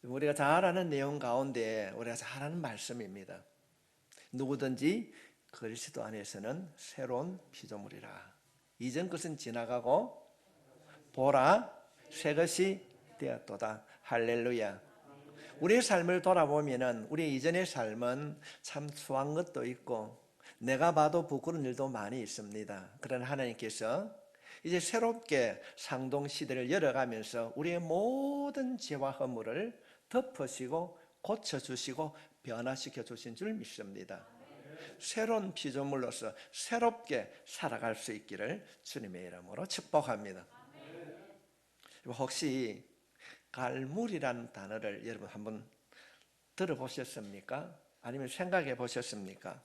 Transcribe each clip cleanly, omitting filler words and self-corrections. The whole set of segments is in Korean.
우리가 잘 아는 내용 가운데 우리가 잘 아는 말씀입니다. 누구든지 그리스도 안에서는 새로운 피조물이라. 이전 것은 지나가고 보라 새 것이 되었도다. 할렐루야. 우리의 삶을 돌아보면은 우리 이전의 삶은 참 수한 것도 있고 내가 봐도 부끄러운 일도 많이 있습니다. 그러나 하나님께서 이제 새롭게 상동 시대를 열어가면서 우리의 모든 죄와 허물을 덮으시고 고쳐주시고 변화시켜 주신 줄 믿습니다. 새로운 피조물로서 새롭게 살아갈 수 있기를 주님의 이름으로 축복합니다. 혹시 갈물이라는 단어를 여러분 한번 들어보셨습니까? 아니면 생각해 보셨습니까?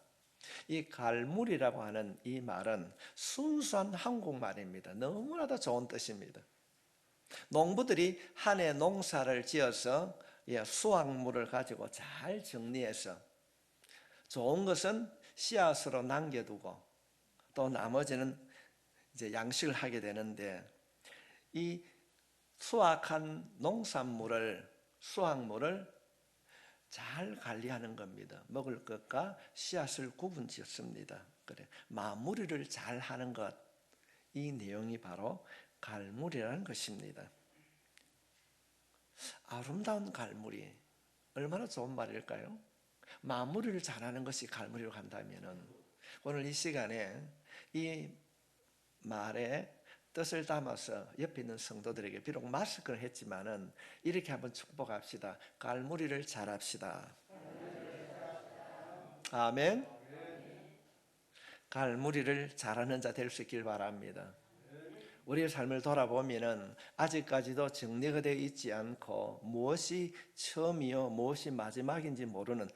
이 갈물이라고 하는 이 말은 순수한 한국말입니다. 너무나도 좋은 뜻입니다. 농부들이 한 해 농사를 지어서 수확물을 가지고 잘 정리해서 좋은 것은 씨앗으로 남겨두고 또 나머지는 이제 양식을 하게 되는데 이 수확한 수확물을 잘 관리하는 겁니다. 먹을 것과 씨앗을 구분짓습니다. 그래, 마무리를 잘 하는 것, 이 내용이 바로 갈무리라는 것입니다. 아름다운 갈무리, 얼마나 좋은 말일까요? 마무리를 잘하는 것이 갈무리로 간다면은 오늘 이 시간에 이 말에 뜻을 담아서 옆에 있는 성도들에게 비록 마스크를 했지만은 이렇게 한번 축복합시다. 갈무리를 잘합시다. 아멘. 갈무리를 잘하는 자 될 수 있길 바랍니다. 우리의 삶을 돌아보면은 아직까지도 정리가 되어 있지 않고 무엇이 처음이요 무엇이 마지막인지 모르는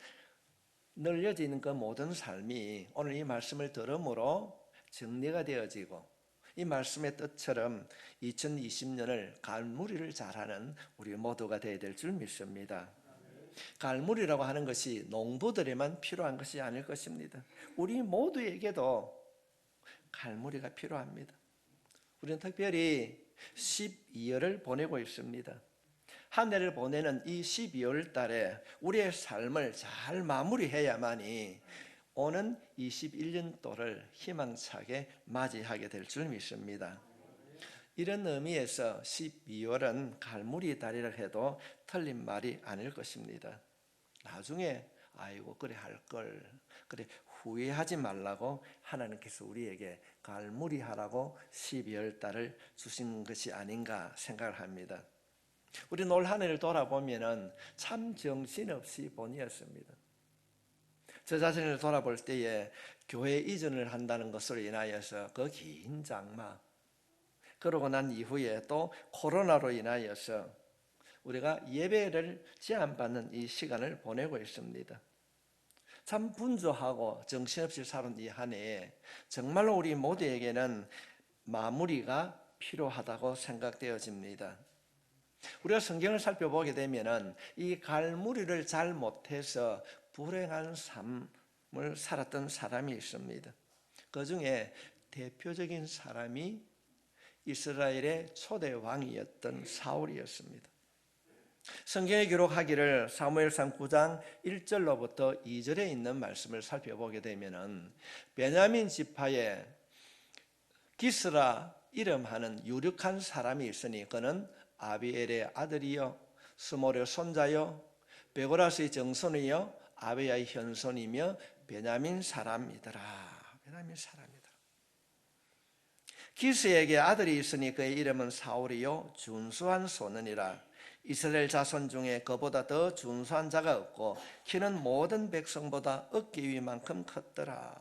늘려져 있는 그 모든 삶이 오늘 이 말씀을 들음으로 정리가 되어지고 이 말씀의 뜻처럼 2020년을 갈무리를 잘하는 우리 모두가 되어야 될 줄 믿습니다. 갈무리라고 하는 것이 농부들에만 필요한 것이 아닐 것입니다. 우리 모두에게도 갈무리가 필요합니다. 우리는 특별히 12월을 보내고 있습니다. 한 해를 보내는 이 12월 달에 우리의 삶을 잘 마무리해야만이 오는 21년도를 희망차게 맞이하게 될 줄 믿습니다. 이런 의미에서 12월은 갈무리 달이라 해도 틀린 말이 아닐 것입니다. 나중에 아이고 그래 할걸, 그래 후회하지 말라고 하나님께서 우리에게 갈무리 하라고 12월 달을 주신 것이 아닌가 생각을 합니다. 우리 올 한 해를 돌아보면 참 정신없이 보내었습니다. 저 자신을 돌아볼 때에 교회 이전을 한다는 것으로 인하여서 그 긴 장마, 그러고 난 이후에 또 코로나로 인하여서 우리가 예배를 제한받는 이 시간을 보내고 있습니다. 참 분주하고 정신없이 살은 이 한 해에 정말로 우리 모두에게는 마무리가 필요하다고 생각되어집니다. 우리가 성경을 살펴보게 되면 이 갈무리를 잘 못해서 불행한 삶을 살았던 사람이 있습니다. 그 중에 대표적인 사람이 이스라엘의 초대 왕이었던 사울이었습니다. 성경에 기록하기를 사무엘상 9장 1절로부터 2절에 있는 말씀을 살펴보게 되면 베냐민 지파에 기스라 이름하는 유력한 사람이 있으니 그는 아비엘의 아들이요 스몰의 손자요 베고라스의 정손이요 아베야의 현손이며 베냐민 사람이더라. 베냐민 사람이더라. 기스에게 아들이 있으니 그의 이름은 사울이요 준수한 소년이라. 이스라엘 자손 중에 그보다 더 준수한 자가 없고 키는 모든 백성보다 어깨 위만큼 컸더라.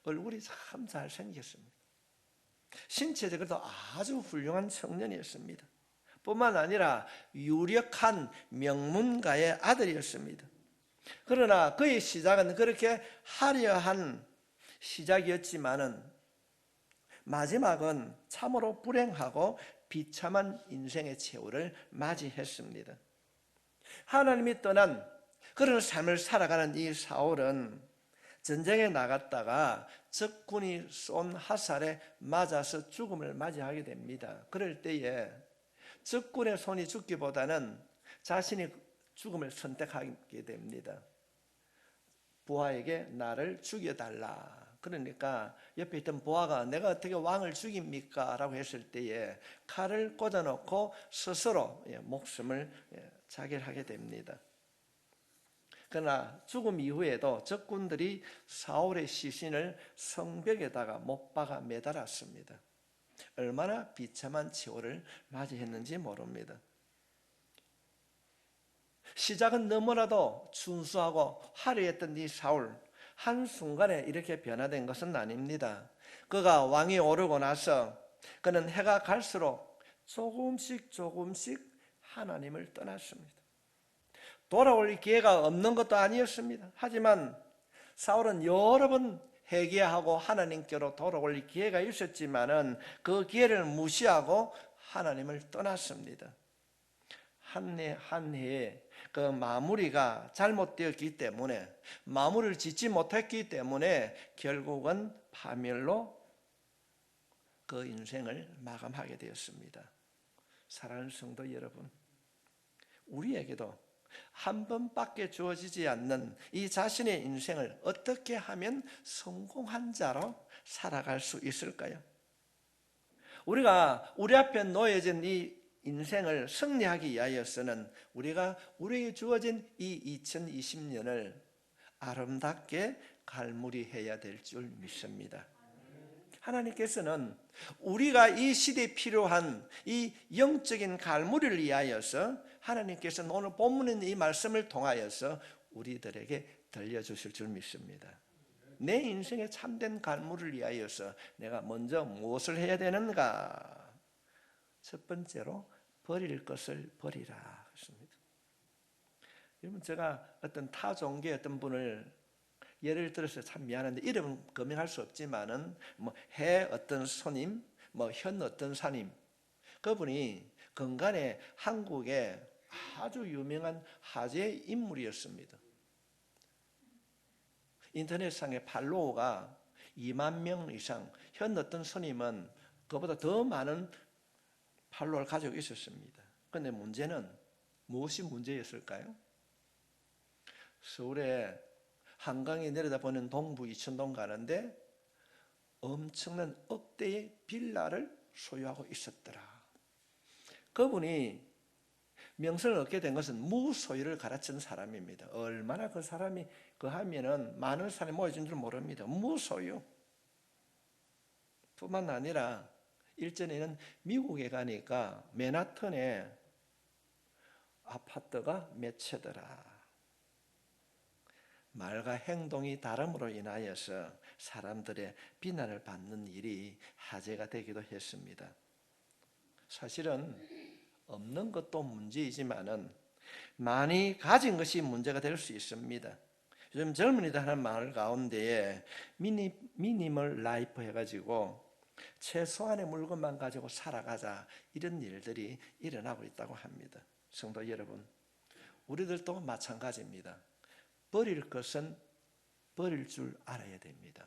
얼굴이 참 잘생겼습니다. 신체적으로도 아주 훌륭한 청년이었습니다. 뿐만 아니라 유력한 명문가의 아들이었습니다. 그러나 그의 시작은 그렇게 화려한 시작이었지만은 마지막은 참으로 불행하고 비참한 인생의 최후를 맞이했습니다. 하나님이 떠난 그런 삶을 살아가는 이 사울은 전쟁에 나갔다가 적군이 쏜 화살에 맞아서 죽음을 맞이하게 됩니다. 그럴 때에 적군의 손이 죽기보다는 자신이 죽음을 선택하게 됩니다. 부하에게 나를 죽여달라. 그러니까 옆에 있던 부하가 내가 어떻게 왕을 죽입니까? 라고 했을 때에 칼을 꽂아놓고 스스로 목숨을 자결하게 됩니다. 그러나 죽음 이후에도 적군들이 사울의 시신을 성벽에다가 못 박아 매달았습니다. 얼마나 비참한 치호를 맞이했는지 모릅니다. 시작은 너무나도 준수하고 화려했던 이 사울, 한순간에 이렇게 변화된 것은 아닙니다. 그가 왕이 오르고 나서 그는 해가 갈수록 조금씩 하나님을 떠났습니다. 돌아올 기회가 없는 것도 아니었습니다. 하지만 사울은 여러 번 회개하고 하나님께로 돌아올 기회가 있었지만은 그 기회를 무시하고 하나님을 떠났습니다. 한 해 한 해에 그 마무리가 잘못되었기 때문에, 마무리를 짓지 못했기 때문에 결국은 파멸로 그 인생을 마감하게 되었습니다. 사랑하는 성도 여러분, 우리에게도 한 번밖에 주어지지 않는 이 자신의 인생을 어떻게 하면 성공한 자로 살아갈 수 있을까요? 우리가 우리 앞에 놓여진 이 인생을 승리하기 위하여서는 우리가 우리에게 주어진 이 2020년을 아름답게 갈무리해야 될 줄 믿습니다. 하나님께서는 우리가 이 시대에 필요한 이 영적인 갈무리를 위하여서 하나님께서는 오늘 본문인 이 말씀을 통하여서 우리들에게 들려주실 줄 믿습니다. 내 인생의 참된 갈무리를 위하여서 내가 먼저 무엇을 해야 되는가? 첫 번째로 버릴 것을 버리라 했습니다. 여러분, 제가 어떤 타 종교의 어떤 분을 예를 들어서 참 미안한데 이름은 거명할 수 없지만은 해 어떤 스님, 현 어떤 사님, 그분이 근간에 한국의 아주 유명한 화제의 인물이었습니다. 인터넷상의 팔로워가 2만 명 이상, 현 어떤 스님은 그보다 더 많은 팔로워를 가지고 있었습니다. 그런데 문제는 무엇이 문제였을까요? 서울에 한강에 내려다보는 동부 이천동 가는데 엄청난 억대의 빌라를 소유하고 있었더라. 그분이 명성을 얻게 된 것은 무소유를 가르친 사람입니다. 얼마나 그 사람이 하면은 많은 사람이 모여진 줄 모릅니다. 무소유. 뿐만 아니라 일전에는 미국에 가니까 맨하탄에 아파트가 몇 채더라. 말과 행동이 다름으로 인하여서 사람들의 비난을 받는 일이 화제가 되기도 했습니다. 사실은 없는 것도 문제이지만은 많이 가진 것이 문제가 될 수 있습니다. 요즘 젊은이들 하는 말 가운데에 미니멀 라이프 해가지고 최소한의 물건만 가지고 살아가자, 이런 일들이 일어나고 있다고 합니다. 성도 여러분, 우리들도 마찬가지입니다. 버릴 것은 버릴 줄 알아야 됩니다.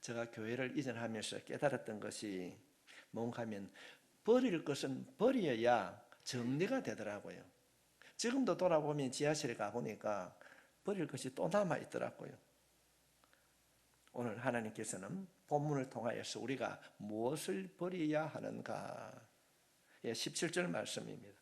제가 교회를 이전하면서 깨달았던 것이 뭔가 하면 버릴 것은 버려야 정리가 되더라고요. 지금도 돌아보면 지하실에 가보니까 버릴 것이 또 남아있더라고요. 오늘 하나님께서는 본문을 통하여서 우리가 무엇을 버려야 하는가? 17절 말씀입니다.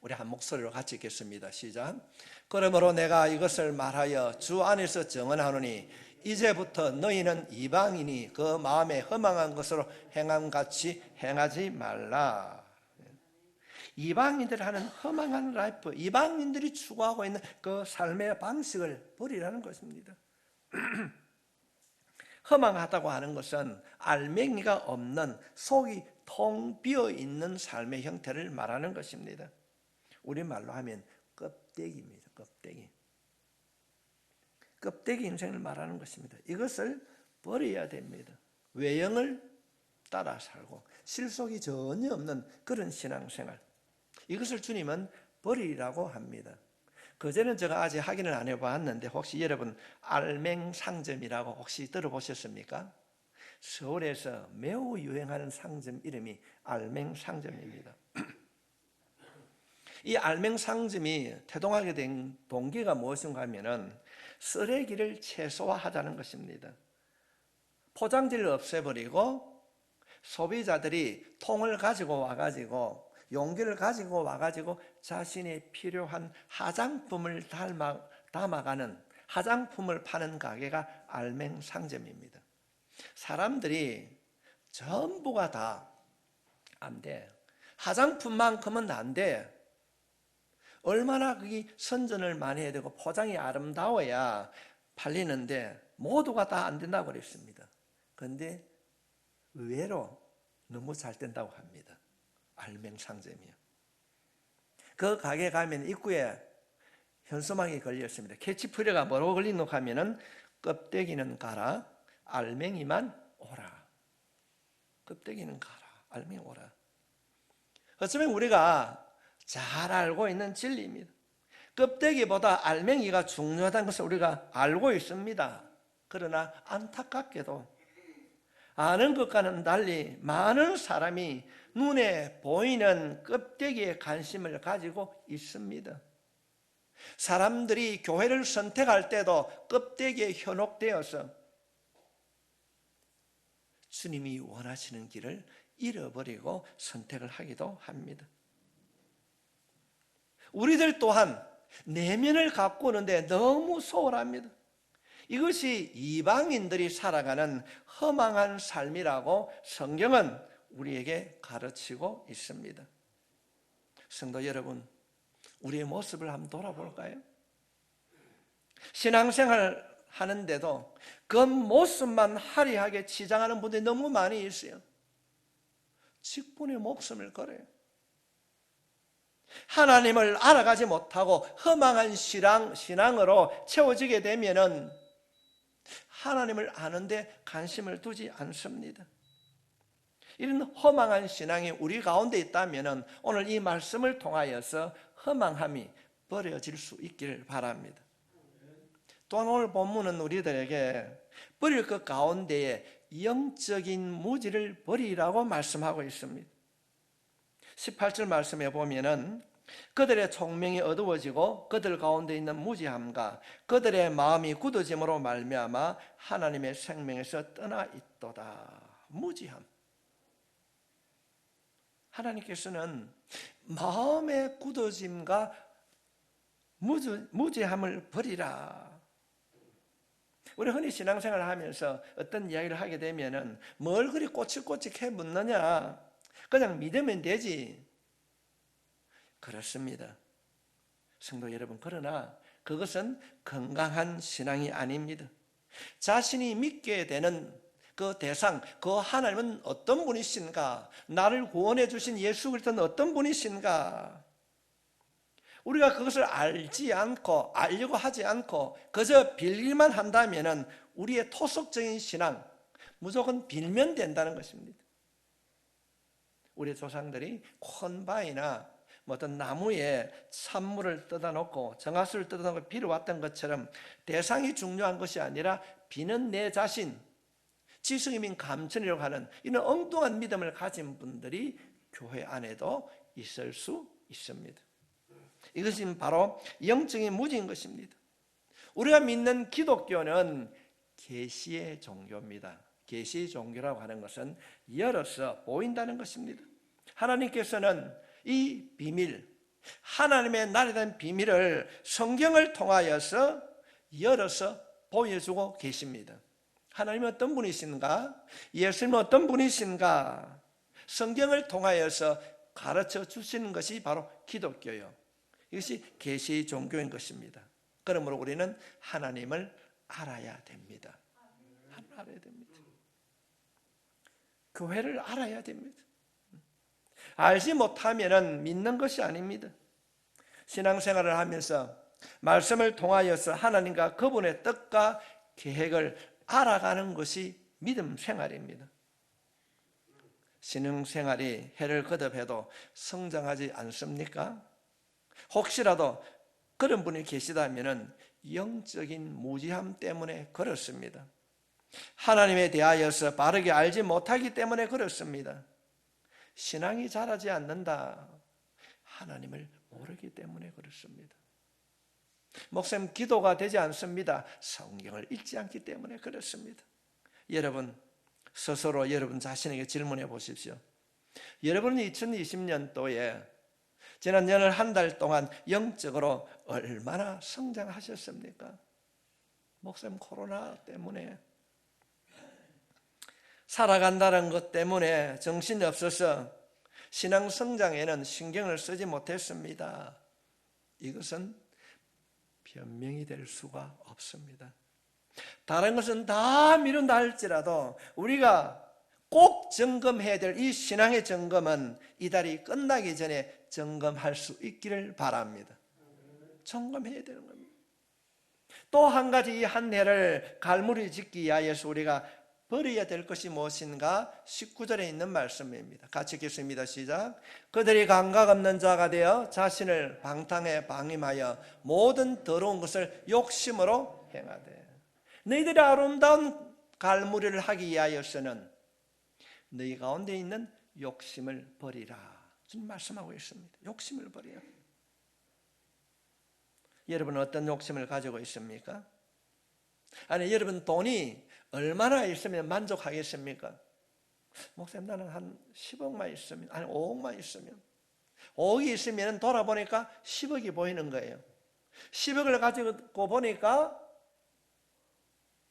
우리 한 목소리로 같이 읽겠습니다. 시작. 그러므로 내가 이것을 말하여 주 안에서 증언하노니 이제부터 너희는 이방인이 그 마음에 허망한 것으로 행함같이 행하지 말라. 이방인들 하는 허망한 라이프, 이방인들이 추구하고 있는 그 삶의 방식을 버리라는 것입니다. 허망하다고 하는 것은 알맹이가 없는, 속이 통 비어 있는 삶의 형태를 말하는 것입니다. 우리말로 하면 껍데기입니다. 껍데기 인생을 말하는 것입니다. 이것을 버려야 됩니다. 외형을 따라 살고 실속이 전혀 없는 그런 신앙생활, 이것을 주님은 버리라고 합니다. 그전엔 제가 아직 확인을 안 해봤는데 혹시 여러분 알맹상점이라고 혹시 들어보셨습니까? 서울에서 매우 유행하는 상점 이름이 알맹상점입니다. 이 알맹상점이 태동하게 된 동기가 무엇인가 하면은 쓰레기를 최소화하자는 것입니다. 포장지를 없애버리고 소비자들이 통을 가지고 와가지고 용기를 가지고 와가지고 자신이 필요한 화장품을 담아가는, 화장품을 파는 가게가 알맹상점입니다. 사람들이 전부가 다 안 돼. 화장품만큼은 안 돼. 얼마나 그게 선전을 많이 해야 되고 포장이 아름다워야 팔리는데 모두가 다 안 된다고 그랬습니다. 그런데 의외로 너무 잘 된다고 합니다. 알맹상점이요. 그 가게 가면 입구에 현수막이 걸렸습니다. 캐치프레이가 뭐라고 걸리노 하면은 껍데기는 가라, 알맹이만 오라. 껍데기는 가라, 알맹이 오라. 어쩌면 우리가 잘 알고 있는 진리입니다. 껍데기보다 알맹이가 중요하다는 것을 우리가 알고 있습니다. 그러나 안타깝게도 아는 것과는 달리 많은 사람이 눈에 보이는 껍데기에 관심을 가지고 있습니다. 사람들이 교회를 선택할 때도 껍데기에 현혹되어서 주님이 원하시는 길을 잃어버리고 선택을 하기도 합니다. 우리들 또한 내면을 갖고 오는데 너무 소홀합니다. 이것이 이방인들이 살아가는 허망한 삶이라고 성경은 우리에게 가르치고 있습니다. 성도 여러분, 우리의 모습을 한번 돌아볼까요? 신앙생활 하는데도 겉모습만 화려하게 치장하는 분들이 너무 많이 있어요. 직분의 목숨을 걸어요. 하나님을 알아가지 못하고 허망한 신앙으로 채워지게 되면은 하나님을 아는데 관심을 두지 않습니다. 이런 허망한 신앙이 우리 가운데 있다면 오늘 이 말씀을 통하여서 허망함이 버려질 수 있기를 바랍니다. 또한 오늘 본문은 우리들에게 버릴 것 가운데에 영적인 무지를 버리라고 말씀하고 있습니다. 18절 말씀에 보면은 그들의 총명이 어두워지고 그들 가운데 있는 무지함과 그들의 마음이 굳어짐으로 말미암아 하나님의 생명에서 떠나 있도다. 무지함. 하나님께서는 마음의 굳어짐과 무지함을 버리라. 우리 흔히 신앙생활을 하면서 어떤 이야기를 하게 되면은 뭘 그리 꼬치꼬치해 묻느냐, 그냥 믿으면 되지. 그렇습니다. 성도 여러분, 그러나 그것은 건강한 신앙이 아닙니다. 자신이 믿게 되는 그 대상, 그 하나님은 어떤 분이신가, 나를 구원해 주신 예수 그리스도는 어떤 분이신가, 우리가 그것을 알지 않고 알려고 하지 않고 그저 빌기만 한다면 우리의 토속적인 신앙 무조건 빌면 된다는 것입니다. 우리 조상들이 콘바이나 어떤 나무에 산물을 뜯어놓고 정화수를 뜯어놓고 비를 왔던 것처럼 대상이 중요한 것이 아니라 비는 내 자신, 지성이민 감천이라고 하는 이런 엉뚱한 믿음을 가진 분들이 교회 안에도 있을 수 있습니다. 이것이 바로 영적인 무지인 것입니다. 우리가 믿는 기독교는 계시의 종교입니다. 계시의 종교라고 하는 것은 열어서 보인다는 것입니다. 하나님께서는 이 비밀, 하나님의 나라에 대한 비밀을 성경을 통하여서 열어서 보여주고 계십니다. 하나님은 어떤 분이신가? 예수님은 어떤 분이신가? 성경을 통하여서 가르쳐 주시는 것이 바로 기독교요. 이것이 계시의 종교인 것입니다. 그러므로 우리는 하나님을 알아야 됩니다. 하나님을 알아야 됩니다. 교회를 알아야 됩니다. 알지 못하면 믿는 것이 아닙니다. 신앙생활을 하면서 말씀을 통하여서 하나님과 그분의 뜻과 계획을 알아가는 것이 믿음 생활입니다. 신앙생활이 해를 거듭해도 성장하지 않습니까? 혹시라도 그런 분이 계시다면 영적인 무지함 때문에 그렇습니다. 하나님에 대하여서 바르게 알지 못하기 때문에 그렇습니다. 신앙이 자라지 않는다. 하나님을 모르기 때문에 그렇습니다. 목사님, 기도가 되지 않습니다. 성경을 읽지 않기 때문에 그렇습니다. 여러분 스스로 여러분 자신에게 질문해 보십시오. 여러분은 2020년도에 지난 열 한 달 동안 영적으로 얼마나 성장하셨습니까? 목사님, 코로나 때문에 살아간다는 것 때문에 정신이 없어서 신앙 성장에는 신경을 쓰지 못했습니다. 이것은 변명이 될 수가 없습니다. 다른 것은 다 미룬다 할지라도 우리가 꼭 점검해야 될 이 신앙의 점검은 이 달이 끝나기 전에 점검할 수 있기를 바랍니다. 점검해야 되는 겁니다. 또 한 가지 이 한 해를 갈무리 짓기 위하여서 우리가 버려야 될 것이 무엇인가? 19절에 있는 말씀입니다. 같이 읽겠습니다. 시작. 그들이 감각 없는 자가 되어 자신을 방탕에 방임하여 모든 더러운 것을 욕심으로 행하되, 너희들이 아름다운 갈무리를 하기 위하여서는 너희 가운데 있는 욕심을 버리라. 주님 말씀하고 있습니다. 욕심을 버려요. 여러분은 어떤 욕심을 가지고 있습니까? 아니, 여러분 돈이 얼마나 있으면 만족하겠습니까? 목사님, 나는 한 10억만 있으면, 아니 5억만 있으면, 5억이 있으면 돌아보니까 10억이 보이는 거예요. 10억을 가지고 보니까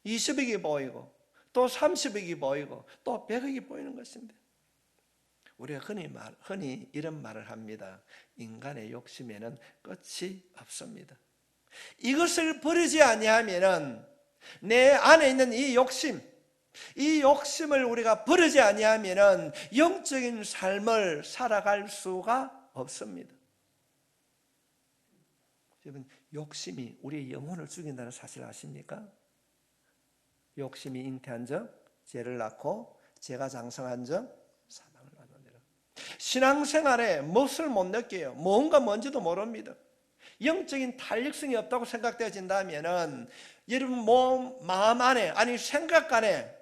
20억이 보이고 또 30억이 보이고 또 100억이 보이는 것입니다. 우리가 흔히 이런 말을 합니다. 인간의 욕심에는 끝이 없습니다. 이것을 버리지 아니하면은 내 안에 있는 이 욕심을 우리가 버리지 아니하면은 영적인 삶을 살아갈 수가 없습니다. 여러분, 욕심이 우리의 영혼을 죽인다는 사실 아십니까? 욕심이 잉태한 적 죄를 낳고 죄가 장성한 적 사망을 낳느니라. 신앙생활에 무엇을 못 느껴요? 뭔지도 모릅니다. 영적인 탄력성이 없다고 생각되어진다면 여러분 마음 안에, 아니 생각 안에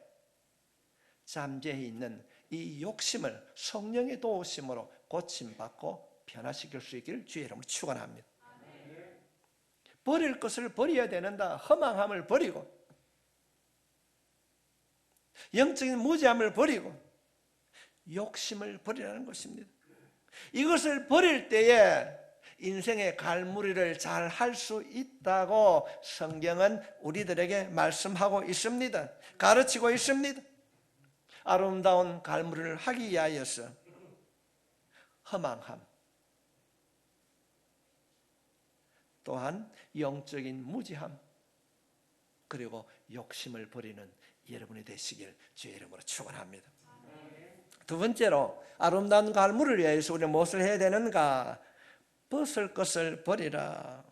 잠재해 있는 이 욕심을 성령의 도우심으로 고침받고 변화시킬 수 있기를 주의 이름으로 축원합니다. 버릴 것을 버려야 되는다. 허망함을 버리고 영적인 무지함을 버리고 욕심을 버리라는 것입니다. 이것을 버릴 때에 인생의 갈무리를 잘 할 수 있다고 성경은 우리들에게 말씀하고 있습니다. 가르치고 있습니다. 아름다운 갈무리를 하기 위하여서 허망함, 또한 영적인 무지함, 그리고 욕심을 버리는 여러분이 되시길 주의 이름으로 축원합니다. 두 번째로 아름다운 갈무리를 위해서 우리는 무엇을 해야 되는가? 벗을 것을 버리라.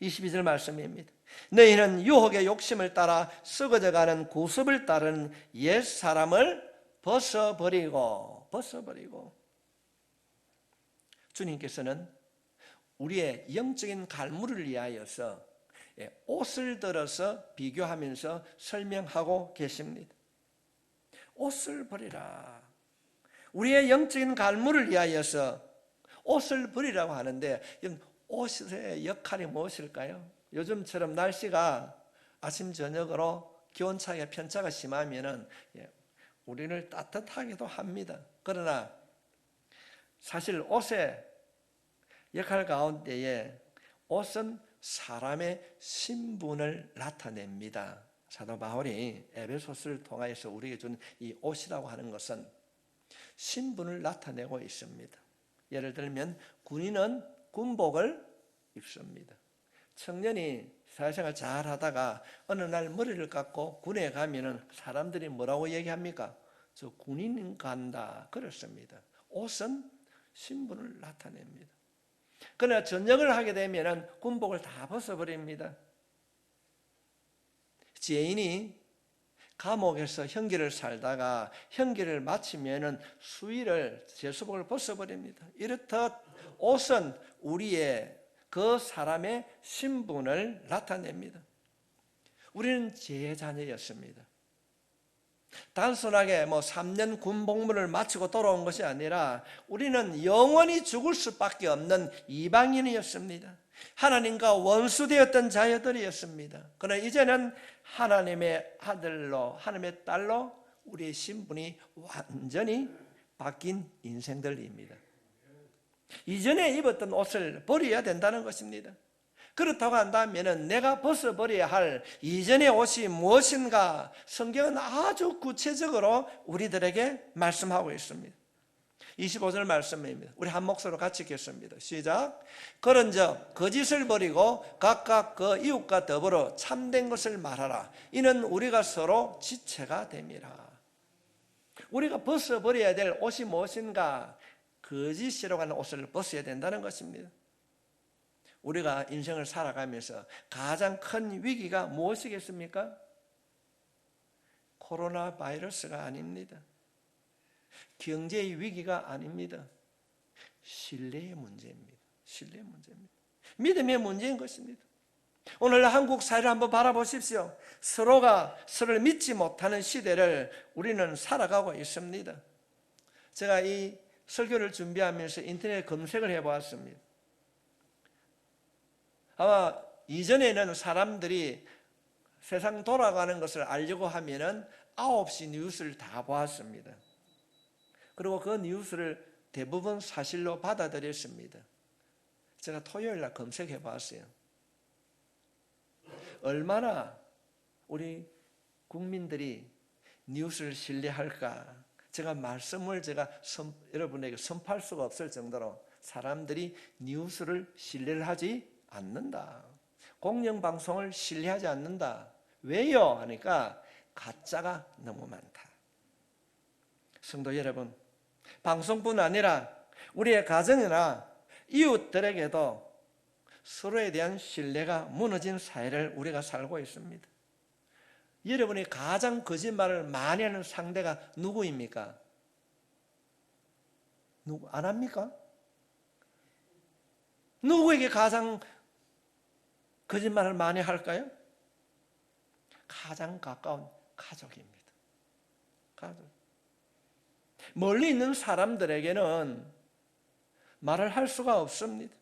22절 말씀입니다. 너희는 유혹의 욕심을 따라 썩어져가는 구습을 따르는 옛사람을 벗어버리고 주님께서는 우리의 영적인 갈무리를 위하여서 옷을 들어서 비교하면서 설명하고 계십니다. 옷을 버리라. 우리의 영적인 갈무리를 위하여서 옷을 버리라고 하는데 옷의 역할이 무엇일까요? 요즘처럼 날씨가 아침 저녁으로 기온 차이가 편차가 심하면은 우리를 따뜻하기도 합니다. 그러나 사실 옷의 역할 가운데에 옷은 사람의 신분을 나타냅니다. 사도 바울이 에베소서를 통하여서 우리에게 준 이 옷이라고 하는 것은 신분을 나타내고 있습니다. 예를 들면 군인은 군복을 입습니다. 청년이 사회생활 잘 하다가 어느 날 머리를 깎고 군에 가면은 사람들이 뭐라고 얘기합니까? 저 군인 간다 그렇습니다. 옷은 신분을 나타냅니다. 그러나 전역을 하게 되면은 군복을 다 벗어버립니다. 죄인이 감옥에서 형기를 살다가 형기를 마치면은 수의를 제수복을 벗어버립니다. 이렇듯 옷은 우리의 그 사람의 신분을 나타냅니다. 우리는 죄의 자녀였습니다. 단순하게 3년 군 복무를 마치고 돌아온 것이 아니라 우리는 영원히 죽을 수밖에 없는 이방인이었습니다. 하나님과 원수되었던 자녀들이었습니다. 그러나 이제는 하나님의 아들로, 하나님의 딸로 우리의 신분이 완전히 바뀐 인생들입니다. 이전에 입었던 옷을 버려야 된다는 것입니다. 그렇다고 한다면 내가 벗어버려야 할 이전의 옷이 무엇인가? 성경은 아주 구체적으로 우리들에게 말씀하고 있습니다. 25절 말씀입니다. 우리 한 목소리로 같이 읽겠습니다. 시작. 그런즉 거짓을 버리고 각각 그 이웃과 더불어 참된 것을 말하라. 이는 우리가 서로 지체가 됨이라. 우리가 벗어버려야 될 옷이 무엇인가? 거짓이라고 하는 옷을 벗어야 된다는 것입니다. 우리가 인생을 살아가면서 가장 큰 위기가 무엇이겠습니까? 코로나 바이러스가 아닙니다. 경제의 위기가 아닙니다. 신뢰의 문제입니다. 신뢰의 문제입니다. 믿음의 문제인 것입니다. 오늘 한국 사회를 한번 바라보십시오. 서로가 서로를 믿지 못하는 시대를 우리는 살아가고 있습니다. 제가 이 설교를 준비하면서 인터넷 검색을 해보았습니다. 아마 이전에는 사람들이 세상 돌아가는 것을 알려고 하면은 9시 뉴스를 다 보았습니다. 그리고 그 뉴스를 대부분 사실로 받아들였습니다. 제가 토요일 날 검색해 봤어요. 얼마나 우리 국민들이 뉴스를 신뢰할까? 제가 말씀을 여러분에게 선포할 수가 없을 정도로 사람들이 뉴스를 신뢰를 하지 않는다. 공영방송을 신뢰하지 않는다. 왜요? 하니까 가짜가 너무 많다. 성도 여러분, 방송뿐 아니라 우리의 가정이나 이웃들에게도 서로에 대한 신뢰가 무너진 사회를 우리가 살고 있습니다. 여러분이 가장 거짓말을 많이 하는 상대가 누구입니까? 누구 안 합니까? 누구에게 가장 거짓말을 많이 할까요? 가장 가까운 가족입니다. 가족. 멀리 있는 사람들에게는 말을 할 수가 없습니다.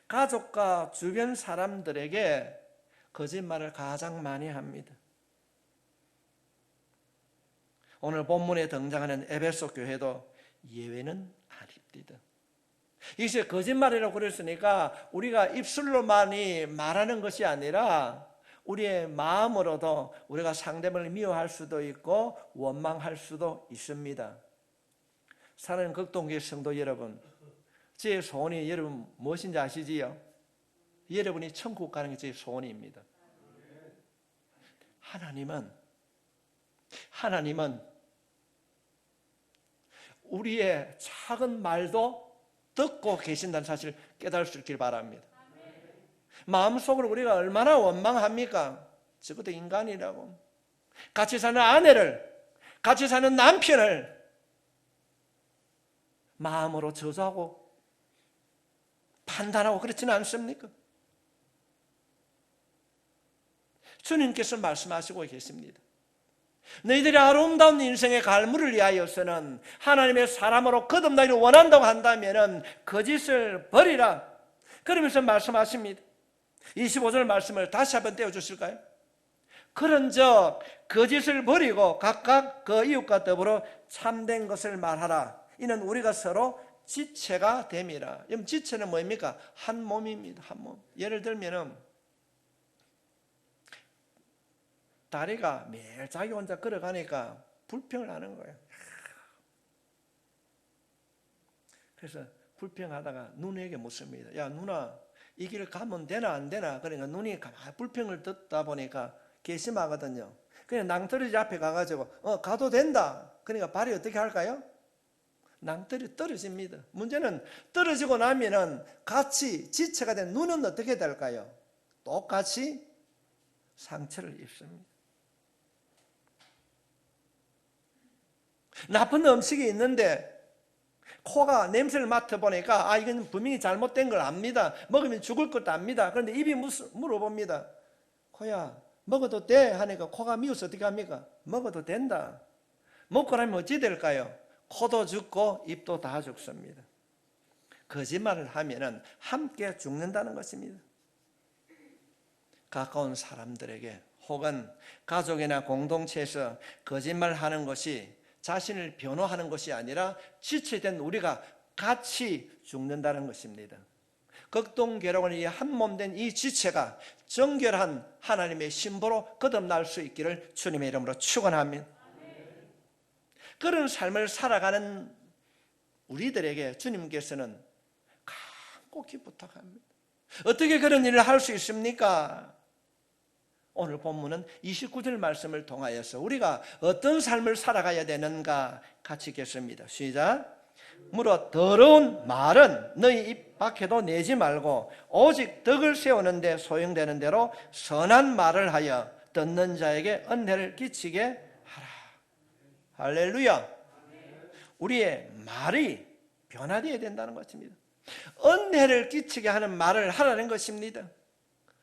가족과 주변 사람들에게 거짓말을 가장 많이 합니다. 오늘 본문에 등장하는 에베소 교회도 예외는 아닙니다. 이것이 거짓말이라고 그랬으니까 우리가 입술로만이 말하는 것이 아니라 우리의 마음으로도 우리가 상대방을 미워할 수도 있고 원망할 수도 있습니다. 사랑하는 극동교회 성도 여러분, 제 소원이 여러분 무엇인지 아시지요? 여러분이 천국 가는 게 제 소원입니다. 하나님은 우리의 작은 말도 듣고 계신다는 사실을 깨달을 수 있길 바랍니다. 마음속으로 우리가 얼마나 원망합니까? 적어도 인간이라고. 같이 사는 아내를, 같이 사는 남편을 마음으로 저주하고 판단하고 그렇지는 않습니까? 주님께서 말씀하시고 계십니다. 너희들이 아름다운 인생의 갈무를 위하여서는 하나님의 사람으로 거듭나기를 원한다고 한다면 거짓을 버리라. 그러면서 말씀하십니다. 25절 말씀을 다시 한번 떼어주실까요? 그런즉 거짓을 버리고 각각 그 이웃과 더불어 참된 것을 말하라. 이는 우리가 서로 지체가 됨이라. 여러분, 지체는 뭐입니까? 한 몸입니다. 한 몸. 예를 들면은 다리가 매일 자기 혼자 걸어가니까 불평을 하는 거예요. 그래서 불평하다가 누나에게 묻습니다. 야, 누나, 이 길 가면 되나 안 되나? 그러니까 눈이 가만히 불평을 듣다 보니까 괘씸하거든요. 그냥 낭떠러지 앞에 가가지고 가도 된다. 그러니까 발이 어떻게 할까요? 낭떠러지 떨어집니다. 문제는 떨어지고 나면은 같이 지체가 된 눈은 어떻게 될까요? 똑같이 상처를 입습니다. 나쁜 음식이 있는데 코가 냄새를 맡아보니까 이건 분명히 잘못된 걸 압니다. 먹으면 죽을 것도 압니다. 그런데 입이 물어봅니다. 코야, 먹어도 돼 하니까 코가 미워서 어떻게 합니까? 먹어도 된다. 먹고 나면 어찌 될까요? 코도 죽고 입도 다 죽습니다. 거짓말을 하면은 함께 죽는다는 것입니다. 가까운 사람들에게 혹은 가족이나 공동체에서 거짓말하는 것이 자신을 변호하는 것이 아니라 지체된 우리가 같이 죽는다는 것입니다. 극동괴로운 이 한몸된 이 지체가 정결한 하나님의 신부로 거듭날 수 있기를 주님의 이름으로 축원합니다. 그런 삶을 살아가는 우리들에게 주님께서는 간곡히 부탁합니다. 어떻게 그런 일을 할 수 있습니까? 오늘 본문은 29절 말씀을 통하여서 우리가 어떤 삶을 살아가야 되는가 같이 읽겠습니다. 시작. 무릇 더러운 말은 너희 입 밖에도 내지 말고 오직 덕을 세우는 데 소용되는 대로 선한 말을 하여 듣는 자에게 은혜를 끼치게 하라. 할렐루야. 우리의 말이 변화되어야 된다는 것입니다. 은혜를 끼치게 하는 말을 하라는 것입니다.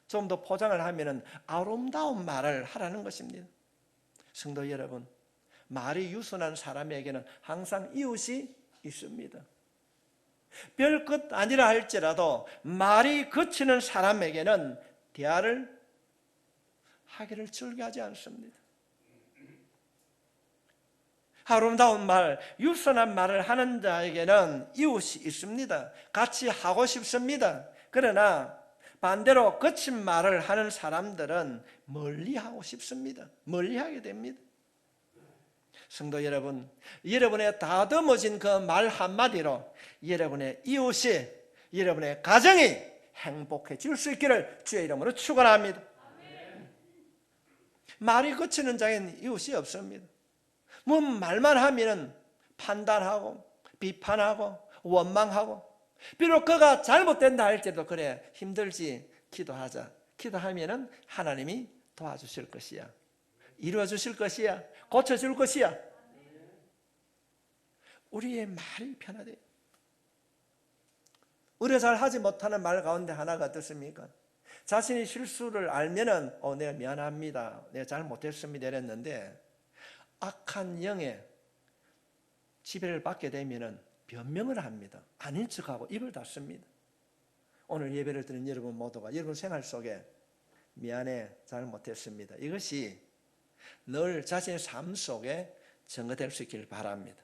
좀 더 포장을 하면 아름다운 말을 하라는 것입니다. 성도 여러분, 말이 유순한 사람에게는 항상 이웃이 있습니다. 별것 아니라 할지라도 말이 거치는 사람에게는 대화를 하기를 즐겨하지 않습니다. 아름다운 말, 유순한 말을 하는 자에게는 이웃이 있습니다. 같이 하고 싶습니다. 그러나 반대로 거친 말을 하는 사람들은 멀리하고 싶습니다. 멀리하게 됩니다. 성도 여러분, 여러분의 다듬어진 그 말 한마디로 여러분의 이웃이, 여러분의 가정이 행복해질 수 있기를 주의 이름으로 축원합니다. 말이 거치는 자에는 이웃이 없습니다. 뭐 말만 하면 판단하고 비판하고 원망하고, 비록 그가 잘못된다 할지라도 그래 힘들지, 기도하자. 기도하면은 하나님이 도와주실 것이야, 이루어 주실 것이야, 고쳐줄 것이야. 우리의 말이 변화돼요. 의뢰 잘 하지 못하는 말 가운데 하나가 어떻습니까? 자신이 실수를 알면은 내가 미안합니다, 내가 잘못했습니다 이랬는데 악한 영의 지배를 받게 되면은 변명을 합니다. 아닌 척하고 입을 닫습니다. 오늘 예배를 드린 여러분 모두가 여러분 생활 속에 미안해, 잘못했습니다, 이것이 늘 자신의 삶 속에 증거될 수 있기를 바랍니다.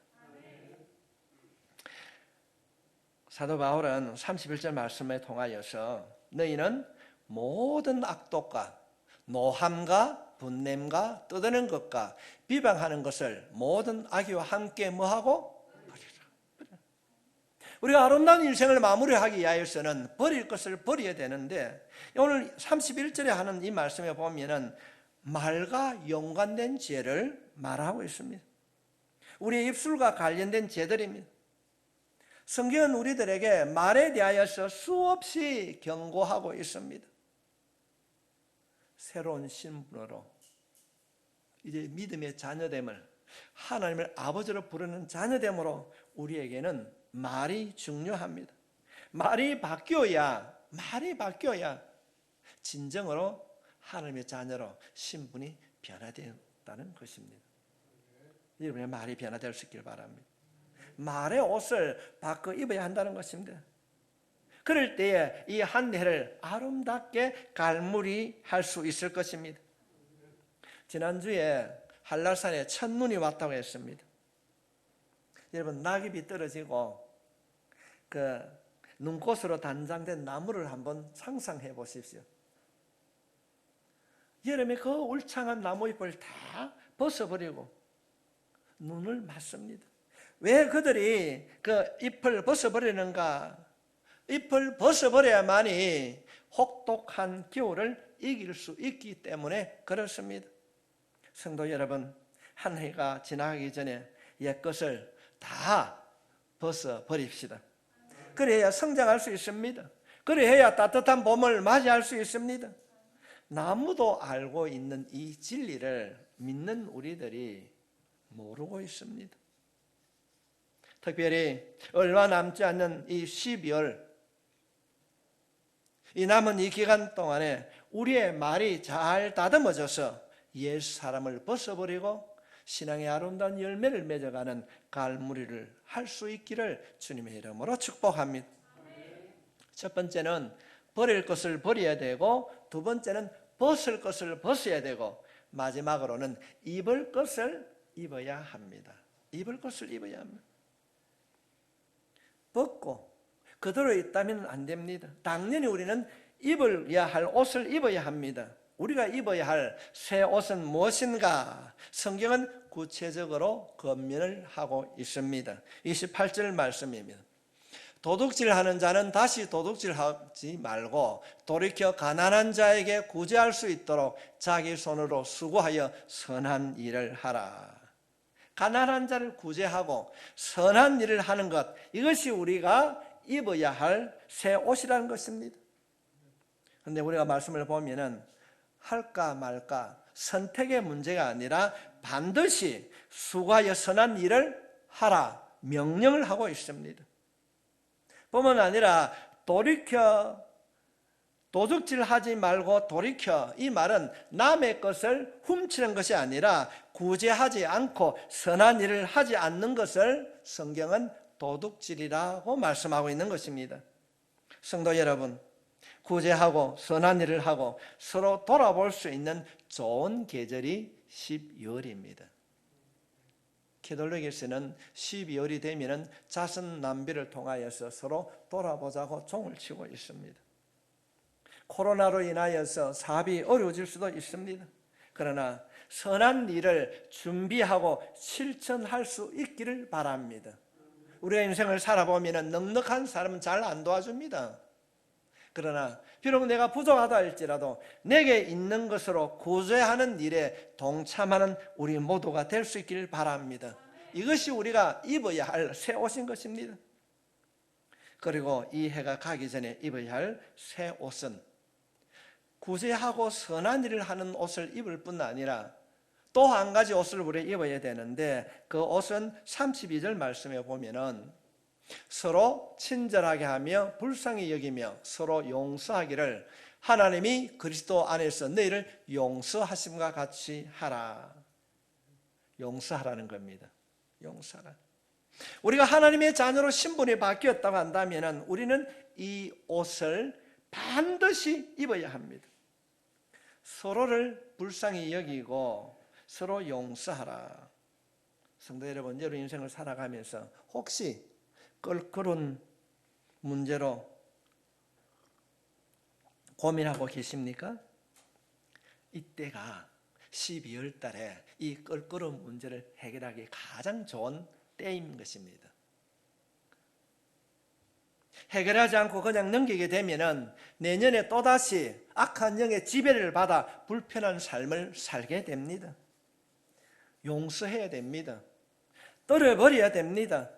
사도 바울은 31절 말씀에 통하여서 너희는 모든 악독과 노함과 분냄과 떠드는 것과 비방하는 것을 모든 악의와 함께 뭐하고? 버리라. 우리가 아름다운 인생을 마무리하기 위하여서는 버릴 것을 버려야 되는데, 오늘 31절에 하는 이 말씀에 보면은 말과 연관된 죄를 말하고 있습니다. 우리의 입술과 관련된 죄들입니다. 성경은 우리들에게 말에 대하여서 수없이 경고하고 있습니다. 새로운 신분으로 이제 믿음의 자녀됨을, 하나님을 아버지로 부르는 자녀됨으로 우리에게는 말이 중요합니다. 말이 바뀌어야 진정으로 하나님의 자녀로 신분이 변화된다는 것입니다. 여러분의 말이 변화될 수 있길 바랍니다. 말의 옷을 바꿔 입어야 한다는 것입니다. 그럴 때에 이 한 해를 아름답게 갈무리할 수 있을 것입니다. 지난주에 한라산에 첫눈이 왔다고 했습니다. 여러분, 낙엽이 떨어지고 그 눈꽃으로 단장된 나무를 한번 상상해 보십시오. 여름에 그 울창한 나무잎을 다 벗어버리고 눈을 맞습니다. 왜 그들이 그 잎을 벗어버리는가? 잎을 벗어버려야만이 혹독한 겨울을 이길 수 있기 때문에 그렇습니다. 성도 여러분, 한 해가 지나가기 전에 옛것을 다 벗어버립시다. 그래야 성장할 수 있습니다. 그래야 따뜻한 봄을 맞이할 수 있습니다. 나무도 알고 있는 이 진리를 믿는 우리들이 모르고 있습니다. 특별히 얼마 남지 않는 이 12월, 이 남은 이 기간 동안에 우리의 말이 잘 다듬어져서 옛 사람을 벗어버리고 신앙의 아름다운 열매를 맺어가는 갈무리를 할 수 있기를 주님의 이름으로 축복합니다. 첫 번째는 버릴 것을 버려야 되고, 두 번째는 벗을 것을 벗어야 되고, 마지막으로는 입을 것을 입어야 합니다. 입을 것을 입어야 합니다. 벗고 그대로 있다면 안 됩니다. 당연히 우리는 입어야 할 옷을 입어야 합니다. 우리가 입어야 할 새 옷은 무엇인가? 성경은 구체적으로 권면을 하고 있습니다. 28절 말씀입니다. 도둑질하는 자는 다시 도둑질하지 말고 돌이켜 가난한 자에게 구제할 수 있도록 자기 손으로 수고하여 선한 일을 하라. 가난한 자를 구제하고 선한 일을 하는 것, 이것이 우리가 입어야 할 새 옷이라는 것입니다. 그런데 우리가 말씀을 보면은 할까 말까 선택의 문제가 아니라 반드시 수고하여 선한 일을 하라 명령을 하고 있습니다. 뿐만 아니라 돌이켜 도둑질하지 말고 돌이켜, 이 말은 남의 것을 훔치는 것이 아니라 구제하지 않고 선한 일을 하지 않는 것을 성경은 도둑질이라고 말씀하고 있는 것입니다. 성도 여러분, 구제하고 선한 일을 하고 서로 돌아볼 수 있는 좋은 계절이 12월입니다. 캐톨릭에서는 12월이 되면 자선 낭비를 통하여서 서로 돌아보자고 종을 치고 있습니다. 코로나로 인하여서 사업이 어려워질 수도 있습니다. 그러나 선한 일을 준비하고 실천할 수 있기를 바랍니다. 우리가 인생을 살아보면 넉넉한 사람은 잘 안 도와줍니다. 그러나 비록 내가 부족하다 할지라도 내게 있는 것으로 구제하는 일에 동참하는 우리 모두가 될 수 있기를 바랍니다. 이것이 우리가 입어야 할 새 옷인 것입니다. 그리고 이 해가 가기 전에 입어야 할 새 옷은 구제하고 선한 일을 하는 옷을 입을 뿐 아니라 또 한 가지 옷을 우리가 입어야 되는데, 그 옷은 32절 말씀에 보면은 서로 친절하게 하며 불쌍히 여기며 서로 용서하기를 하나님이 그리스도 안에서 너희를 용서하심과 같이 하라. 용서하라는 겁니다. 용서하라. 우리가 하나님의 자녀로 신분이 바뀌었다고 한다면 우리는 이 옷을 반드시 입어야 합니다. 서로를 불쌍히 여기고 서로 용서하라. 성도 여러분, 여러분 인생을 살아가면서 혹시 껄끄러운 문제로 고민하고 계십니까? 이때가 12월 달에 이 껄끄러운 문제를 해결하기 가장 좋은 때인 것입니다. 해결하지 않고 그냥 넘기게 되면은 내년에 또다시 악한 영의 지배를 받아 불편한 삶을 살게 됩니다. 용서해야 됩니다. 떨어버려야 됩니다.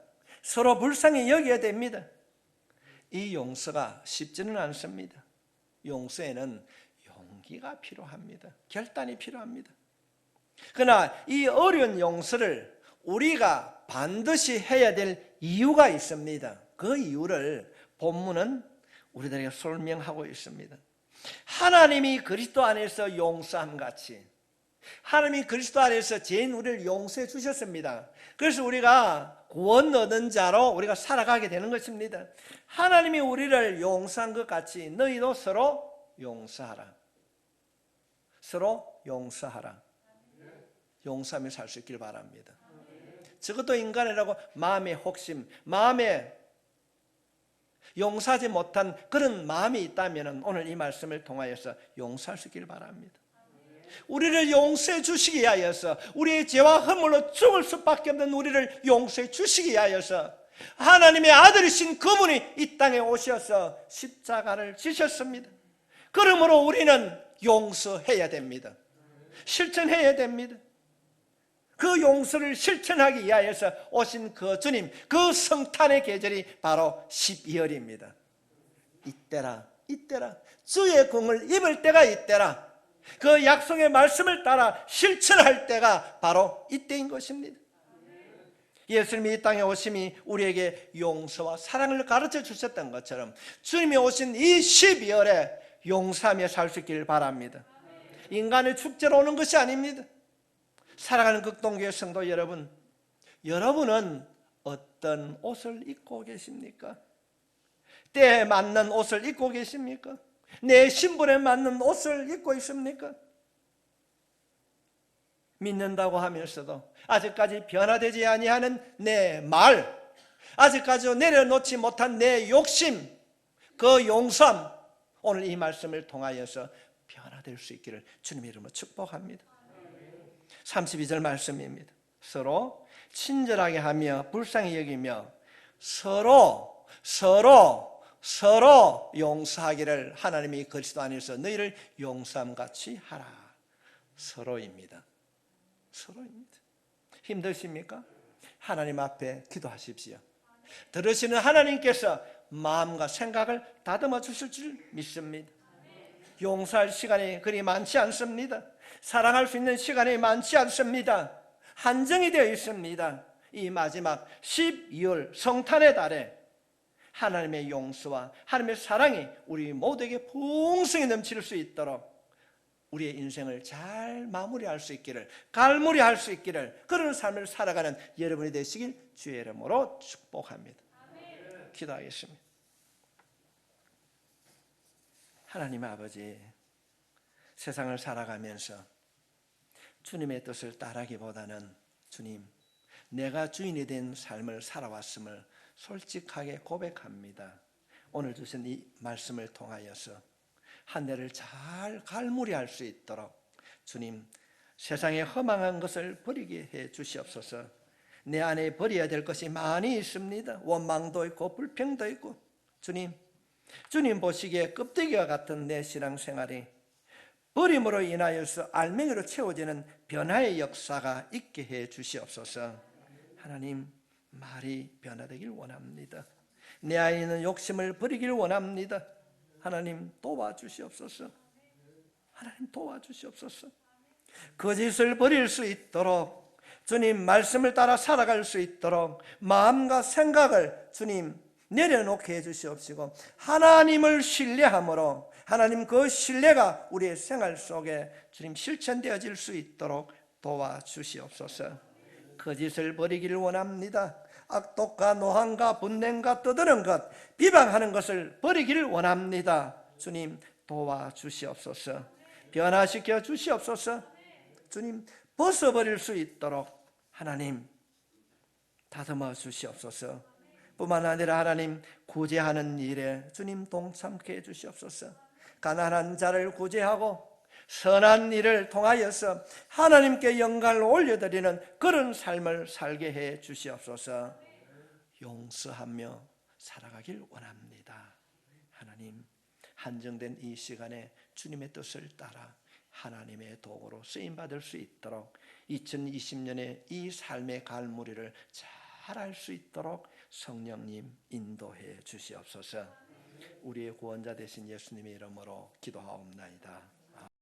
서로 불쌍히 여겨야 됩니다. 이 용서가 쉽지는 않습니다. 용서에는 용기가 필요합니다. 결단이 필요합니다. 그러나 이 어려운 용서를 우리가 반드시 해야 될 이유가 있습니다. 그 이유를 본문은 우리들에게 설명하고 있습니다. 하나님이 그리스도 안에서 용서함 같이 하나님이 그리스도 안에서 죄인 우리를 용서해 주셨습니다. 그래서 우리가 구원 얻은 자로 우리가 살아가게 되는 것입니다. 하나님이 우리를 용서한 것 같이 너희도 서로 용서하라. 서로 용서하라. 용서하며 살 수 있길 바랍니다. 적어도 인간이라고 마음의 혹심, 마음에 용서하지 못한 그런 마음이 있다면 오늘 이 말씀을 통하여서 용서할 수 있길 바랍니다. 우리를 용서해 주시기 위하여서, 우리의 죄와 허물로 죽을 수밖에 없는 우리를 용서해 주시기 위하여서 하나님의 아들이신 그분이 이 땅에 오셔서 십자가를 지셨습니다. 그러므로 우리는 용서해야 됩니다. 실천해야 됩니다. 그 용서를 실천하기 위하여서 오신 그 주님, 그 성탄의 계절이 바로 12월입니다. 이때라 주의 공을 입을 때가 이때라. 그 약속의 말씀을 따라 실천할 때가 바로 이때인 것입니다. 예수님이 이 땅에 오심이 우리에게 용서와 사랑을 가르쳐 주셨던 것처럼 주님이 오신 이 12월에 용서하며 살 수 있기를 바랍니다. 인간의 축제로 오는 것이 아닙니다. 사랑하는 극동교회 성도 여러분, 여러분은 어떤 옷을 입고 계십니까? 때에 맞는 옷을 입고 계십니까? 내 신분에 맞는 옷을 입고 있습니까? 믿는다고 하면서도 아직까지 변화되지 아니하는 내 말, 아직까지 내려놓지 못한 내 욕심, 그 용서함, 오늘 이 말씀을 통하여서 변화될 수 있기를 주님의 이름으로 축복합니다. 32절 말씀입니다. 서로 친절하게 하며 불쌍히 여기며 서로 용서하기를 하나님이 그리스도 안에서 너희를 용서함같이 하라. 서로입니다. 힘드십니까? 하나님 앞에 기도하십시오. 들으시는 하나님께서 마음과 생각을 다듬어 주실 줄 믿습니다. 용서할 시간이 그리 많지 않습니다. 사랑할 수 있는 시간이 많지 않습니다. 한정이 되어 있습니다. 이 마지막 12월 성탄의 달에 하나님의 용서와 하나님의 사랑이 우리 모두에게 풍성히 넘칠 수 있도록 우리의 인생을 잘 마무리할 수 있기를, 갈무리할 수 있기를, 그런 삶을 살아가는 여러분이 되시길 주의 이름으로 축복합니다. 기도하겠습니다. 하나님 아버지, 세상을 살아가면서 주님의 뜻을 따르기보다는 주님, 내가 주인이 된 삶을 살아왔음을 솔직하게 고백합니다. 오늘 주신 이 말씀을 통하여서 한 해를 잘 갈무리할 수 있도록 주님, 세상에 허망한 것을 버리게 해 주시옵소서. 내 안에 버려야 될 것이 많이 있습니다. 원망도 있고 불평도 있고 주님 보시기에 껍데기와 같은 내 신앙생활이 버림으로 인하여서 알맹이로 채워지는 변화의 역사가 있게 해 주시옵소서. 하나님, 말이 변화되길 원합니다. 내 안에 있는 욕심을 버리길 원합니다. 하나님 도와주시옵소서. 하나님 도와주시옵소서. 거짓을 버릴 수 있도록 주님 말씀을 따라 살아갈 수 있도록 마음과 생각을 주님 내려놓게 해주시옵시고 하나님을 신뢰함으로 하나님 그 신뢰가 우리의 생활 속에 주님 실천되어질 수 있도록 도와주시옵소서. 거짓을 버리기를 원합니다. 악독과 노함과 분냄과 떠드는 것, 비방하는 것을 버리기를 원합니다. 주님 도와주시옵소서. 변화시켜 주시옵소서. 주님 벗어버릴 수 있도록 하나님 다듬어 주시옵소서. 뿐만 아니라 하나님 구제하는 일에 주님 동참케 해 주시옵소서. 가난한 자를 구제하고 선한 일을 통하여서 하나님께 영광을 올려드리는 그런 삶을 살게 해 주시옵소서. 용서하며 살아가길 원합니다. 하나님, 한정된 이 시간에 주님의 뜻을 따라 하나님의 도구로 쓰임받을 수 있도록 2020년에 이 삶의 갈무리를 잘 할 수 있도록 성령님 인도해 주시옵소서. 우리의 구원자 되신 예수님의 이름으로 기도하옵나이다.